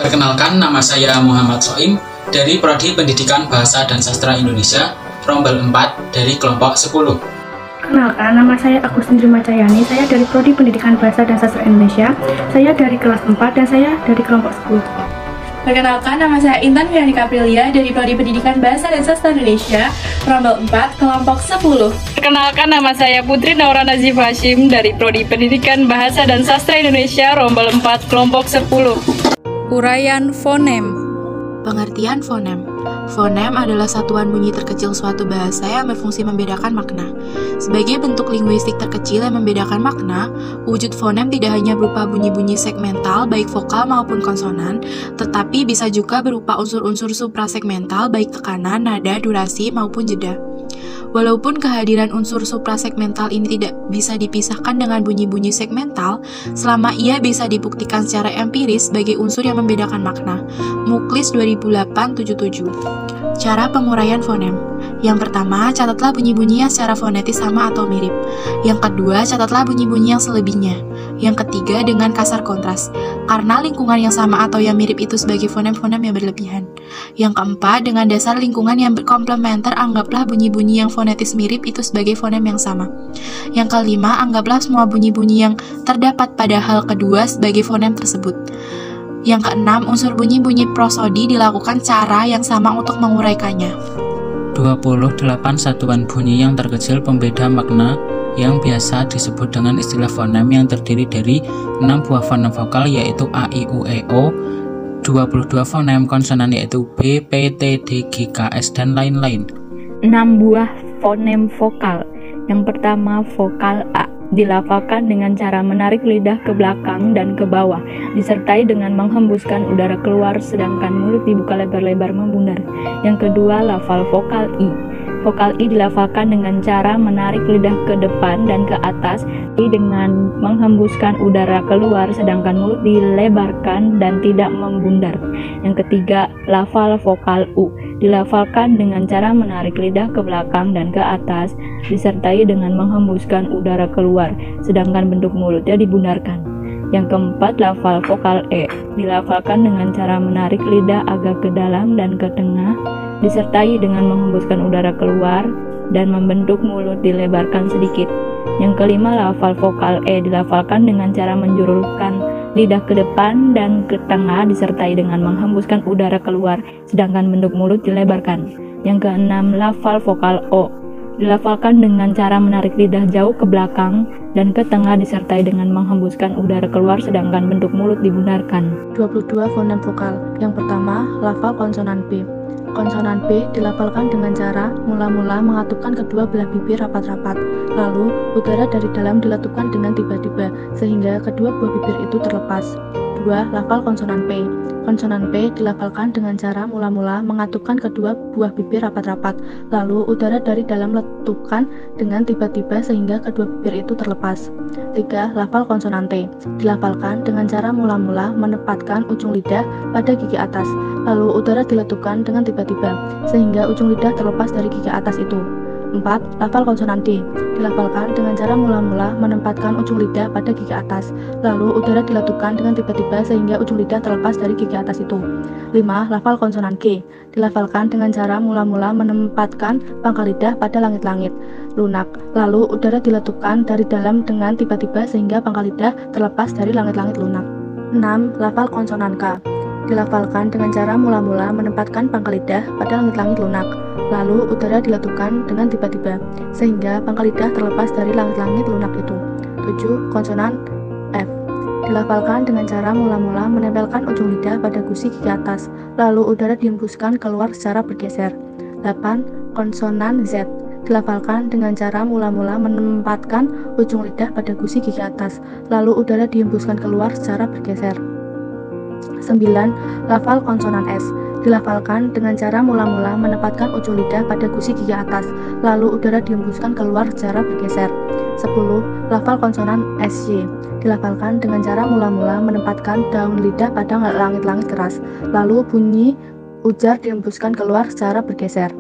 Perkenalkan, nama saya Muhammad Soim dari Prodi Pendidikan Bahasa dan Sastra Indonesia, Rombel 4 dari kelompok 10. Perkenalkan, nama saya Agustin Rimacayani, saya dari Prodi Pendidikan Bahasa dan Sastra Indonesia, saya dari kelas 4 dan saya dari kelompok 10. Perkenalkan, nama saya Intan Fiani Kaprilia dari Prodi Pendidikan Bahasa dan Sastra Indonesia, Rombel 4, kelompok 10. Perkenalkan, nama saya Putri Naura Nazif Hashim dari Prodi Pendidikan Bahasa dan Sastra Indonesia, Rombel 4, kelompok 10. Uraian fonem. Pengertian fonem. Fonem adalah satuan bunyi terkecil suatu bahasa yang berfungsi membedakan makna. Sebagai bentuk linguistik terkecil yang membedakan makna, wujud fonem tidak hanya berupa bunyi-bunyi segmental baik vokal maupun konsonan, tetapi bisa juga berupa unsur-unsur suprasegmental baik tekanan, nada, durasi, maupun jeda. Walaupun kehadiran unsur suprasegmental ini tidak bisa dipisahkan dengan bunyi-bunyi segmental, selama ia bisa dibuktikan secara empiris sebagai unsur yang membedakan makna. Muklis 2008-77. Cara penguraian fonem. Yang pertama, catatlah bunyi-bunyi yang secara fonetis sama atau mirip. Yang kedua, catatlah bunyi-bunyi yang selebihnya. Yang ketiga, dengan kasar kontras, karena lingkungan yang sama atau yang mirip itu sebagai fonem-fonem yang berlebihan. Yang keempat, dengan dasar lingkungan yang berkomplementer, anggaplah bunyi-bunyi yang fonetis mirip itu sebagai fonem yang sama. Yang kelima, anggaplah semua bunyi-bunyi yang terdapat pada hal kedua sebagai fonem tersebut. Yang keenam, unsur bunyi-bunyi prosodi dilakukan cara yang sama untuk menguraikannya. 28 satuan bunyi yang terkecil pembeda makna yang biasa disebut dengan istilah fonem yang terdiri dari 6 buah fonem vokal yaitu A, I, U, E, O, 22 fonem konsonan yaitu B, P, T, D, G, K, S, dan lain-lain. 6 buah fonem vokal. Yang pertama, vokal A dilafalkan dengan cara menarik lidah ke belakang dan ke bawah, disertai dengan menghembuskan udara keluar sedangkan mulut dibuka lebar-lebar membundar. Yang kedua, lafal vokal I. Vokal I dilafalkan dengan cara menarik lidah ke depan dan ke atas dengan menghembuskan udara keluar sedangkan mulut dilebarkan dan tidak membundar. Yang ketiga, lafal vokal U dilafalkan dengan cara menarik lidah ke belakang dan ke atas disertai dengan menghembuskan udara keluar sedangkan bentuk mulutnya dibundarkan. Yang keempat, lafal vokal E dilafalkan dengan cara menarik lidah agak ke dalam dan ke tengah disertai dengan menghembuskan udara keluar dan membentuk mulut dilebarkan sedikit. Yang kelima, lafal vokal E dilafalkan dengan cara menjulurkan lidah ke depan dan ke tengah disertai dengan menghembuskan udara keluar sedangkan bentuk mulut dilebarkan. Yang keenam, lafal vokal O dilafalkan dengan cara menarik lidah jauh ke belakang dan ke tengah disertai dengan menghembuskan udara keluar sedangkan bentuk mulut dibundarkan. 22 fonem vokal. Yang pertama, lafal konsonan B. Konsonan B dilafalkan dengan cara mula-mula mengatupkan kedua belah bibir rapat-rapat, lalu udara dari dalam diletupkan dengan tiba-tiba sehingga kedua buah bibir itu terlepas. 2. Lafal konsonan P. Konsonan P dilafalkan dengan cara mula-mula mengatupkan kedua buah bibir rapat-rapat, lalu udara dari dalam letupkan dengan tiba-tiba sehingga kedua bibir itu terlepas. 3. Lafal konsonan T dilafalkan dengan cara mula-mula menempatkan ujung lidah pada gigi atas, lalu udara diletupkan dengan tiba-tiba sehingga ujung lidah terlepas dari gigi atas itu. 4. Lafal konsonan D dilafalkan dengan cara mula-mula menempatkan ujung lidah pada gigi atas, lalu udara diletupkan dengan tiba-tiba sehingga ujung lidah terlepas dari gigi atas itu. 5. Lafal konsonan G dilafalkan dengan cara mula-mula menempatkan pangkal lidah pada langit-langit lunak, lalu udara diletupkan dari dalam dengan tiba-tiba sehingga pangkal lidah terlepas dari langit-langit lunak. 6. Lafal konsonan K dilafalkan dengan cara mula-mula menempatkan pangkal lidah pada langit-langit lunak, lalu udara diletupkan dengan tiba-tiba sehingga pangkal lidah terlepas dari langit-langit lunak itu. 7. Konsonan F dilafalkan dengan cara mula-mula menempelkan ujung lidah pada gusi gigi atas, lalu udara dihembuskan keluar secara bergeser. 8. Konsonan Z dilafalkan dengan cara mula-mula menempatkan ujung lidah pada gusi gigi atas, lalu udara dihembuskan keluar secara bergeser. 9. Lafal konsonan S dilafalkan dengan cara mula-mula menempatkan ujung lidah pada gusi gigi atas, lalu udara dihembuskan keluar secara bergeser. 10. Lafal konsonan SY dilafalkan dengan cara mula-mula menempatkan daun lidah pada langit-langit keras, lalu bunyi ujar dihembuskan keluar secara bergeser.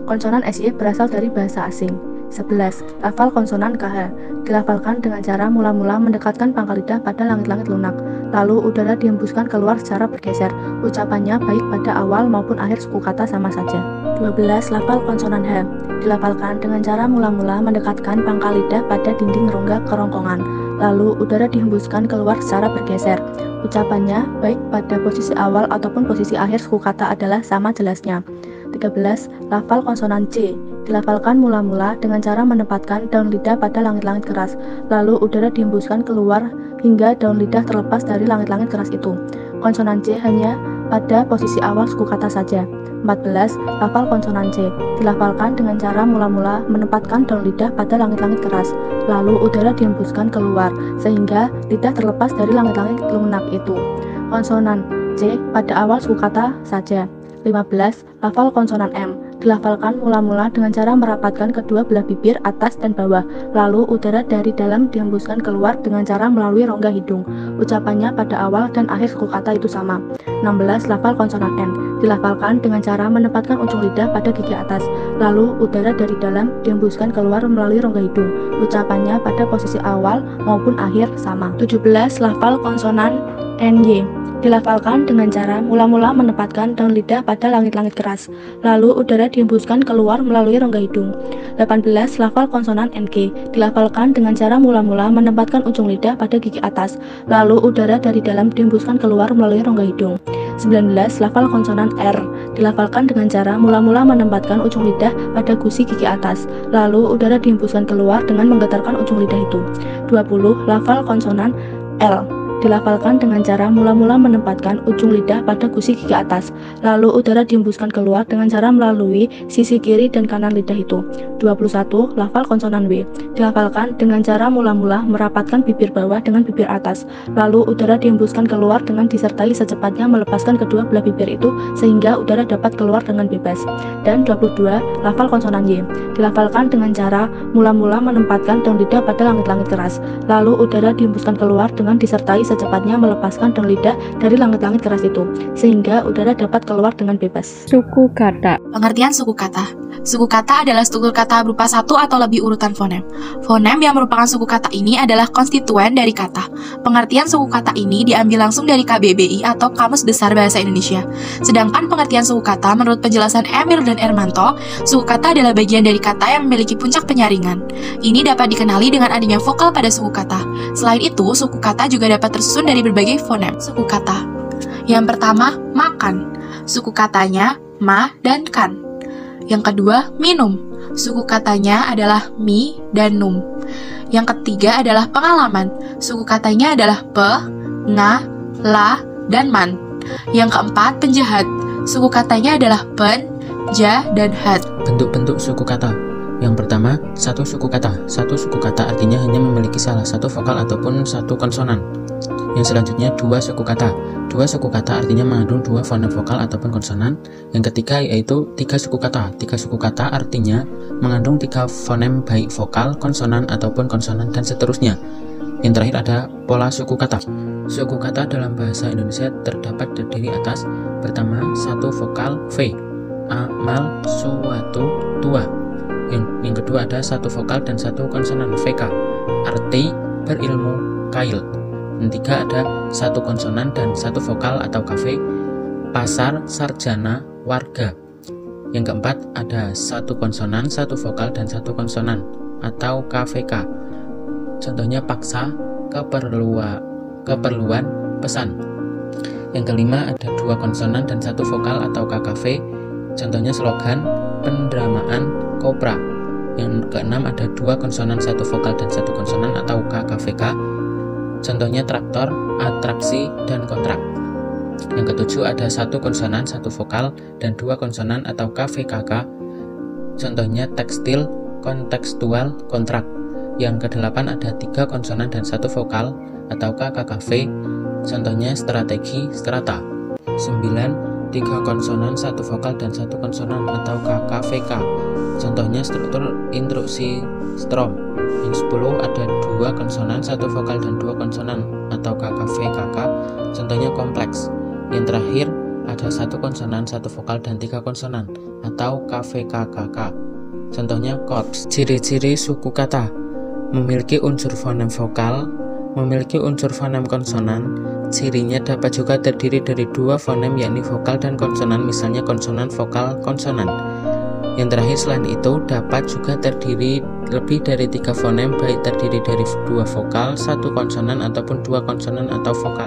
Konsonan SY berasal dari bahasa asing. 11. Lafal konsonan KH dilafalkan dengan cara mula-mula mendekatkan pangkal lidah pada langit-langit lunak, lalu udara dihembuskan keluar secara bergeser. Ucapannya baik pada awal maupun akhir suku kata sama saja. 12. Lafal konsonan H dilafalkan dengan cara mula-mula mendekatkan pangkal lidah pada dinding rongga kerongkongan, lalu udara dihembuskan keluar secara bergeser. Ucapannya baik pada posisi awal ataupun posisi akhir suku kata adalah sama jelasnya. 13. Lafal konsonan C dilafalkan mula-mula dengan cara menempatkan daun lidah pada langit-langit keras, lalu udara dihembuskan keluar hingga daun lidah terlepas dari langit-langit keras itu. Konsonan C hanya pada posisi awal suku kata saja. 14. Lafal konsonan C dilafalkan dengan cara mula-mula menempatkan daun lidah pada langit-langit keras, lalu udara dihembuskan keluar sehingga lidah terlepas dari langit-langit lunak itu. Konsonan C pada awal suku kata saja. 15. Lafal konsonan M dilafalkan mula-mula dengan cara merapatkan kedua belah bibir atas dan bawah, lalu udara dari dalam dihembuskan keluar dengan cara melalui rongga hidung. Ucapannya pada awal dan akhir suku kata itu sama. 16. Lafal konsonan N dilafalkan dengan cara menempatkan ujung lidah pada gigi atas, lalu udara dari dalam dihembuskan keluar melalui rongga hidung. Ucapannya pada posisi awal maupun akhir sama. 17. Lafal konsonan NY dilafalkan dengan cara mula-mula menempatkan daun lidah pada langit-langit keras, lalu udara dihembuskan keluar melalui rongga hidung. 18. Lafal konsonan NG dilafalkan dengan cara mula-mula menempatkan ujung lidah pada gigi atas, lalu udara dari dalam dihembuskan keluar melalui rongga hidung. 19. Lafal konsonan R dilafalkan dengan cara mula-mula menempatkan ujung lidah pada gusi gigi atas, lalu udara dihembuskan keluar dengan menggetarkan ujung lidah itu. 20. Lafal konsonan L dilafalkan dengan cara mula-mula menempatkan ujung lidah pada gusi gigi atas, lalu udara dihembuskan keluar dengan cara melalui sisi kiri dan kanan lidah itu. 21. Lafal konsonan W dilafalkan dengan cara mula-mula merapatkan bibir bawah dengan bibir atas, lalu udara dihembuskan keluar dengan disertai secepatnya melepaskan kedua belah bibir itu sehingga udara dapat keluar dengan bebas. Dan 22. Lafal konsonan Y dilafalkan dengan cara mula-mula menempatkan daun lidah pada langit-langit keras, lalu udara dihembuskan keluar dengan disertai secepatnya melepaskan daun lidah dari langit-langit keras itu, sehingga udara dapat keluar dengan bebas. Suku kata. Pengertian suku kata. Suku kata adalah struktur kata berupa satu atau lebih urutan fonem. Fonem yang merupakan suku kata ini adalah konstituen dari kata. Pengertian suku kata ini diambil langsung dari KBBI atau Kamus Besar Bahasa Indonesia. Sedangkan pengertian suku kata menurut penjelasan Emil dan Ermanto, suku kata adalah bagian dari kata yang memiliki puncak penyaringan. Ini dapat dikenali dengan adanya vokal pada suku kata. Selain itu, suku kata juga dapat tersusun dari berbagai fonem. Suku kata. Yang pertama, makan. Suku katanya ma dan kan. Yang kedua, minum. Suku katanya adalah mi dan num. Yang ketiga adalah pengalaman. Suku katanya adalah pe, nga, la, dan man. Yang keempat, penjahat. Suku katanya adalah pen, ja, dan hat. Bentuk-bentuk suku kata. Yang pertama, satu suku kata. Satu suku kata artinya hanya memiliki salah satu vokal ataupun satu konsonan. Yang selanjutnya, dua suku kata. Dua suku kata artinya mengandung dua fonem vokal ataupun konsonan. Yang ketiga yaitu tiga suku kata. Tiga suku kata artinya mengandung tiga fonem baik vokal, konsonan ataupun konsonan dan seterusnya. Yang terakhir ada pola suku kata. Suku kata dalam bahasa Indonesia terdapat terdiri atas pertama satu vokal V, amal, suatu, tua. Yang kedua ada satu vokal dan satu konsonan VK, arti, berilmu, kail. Yang ketiga ada satu konsonan dan satu vokal atau KV, pasar, sarjana, warga. Yang keempat ada satu konsonan, satu vokal dan satu konsonan atau KVK. Contohnya paksa, keperluan, pesan. Yang kelima ada dua konsonan dan satu vokal atau KKV. Contohnya slogan, pendramaan, kopra. Yang keenam ada dua konsonan, satu vokal dan satu konsonan atau KKVK. Contohnya traktor, atraksi, dan kontrak. Yang ketujuh ada satu konsonan, satu vokal, dan dua konsonan atau KVKK. Contohnya tekstil, kontekstual, kontrak. Yang kedelapan ada tiga konsonan dan satu vokal atau KKKV. Contohnya strategi, strata. 9. Tiga konsonan, satu vokal, dan satu konsonan atau KKVK. Contohnya struktur instruksi strom. Yang 10 ada dua konsonan, satu vokal, dan dua konsonan atau KKVKK. Contohnya kompleks. Yang terakhir ada satu konsonan, satu vokal, dan tiga konsonan atau KVKKK. Contohnya korps. Ciri-ciri suku kata: memiliki unsur fonem vokal, memiliki unsur fonem konsonan. Cirinya dapat juga terdiri dari dua fonem yakni vokal dan konsonan, misalnya konsonan vokal konsonan. Yang terakhir selain itu dapat juga terdiri lebih dari 3 fonem, baik terdiri dari 2 vokal, 1 konsonan ataupun 2 konsonan atau vokal.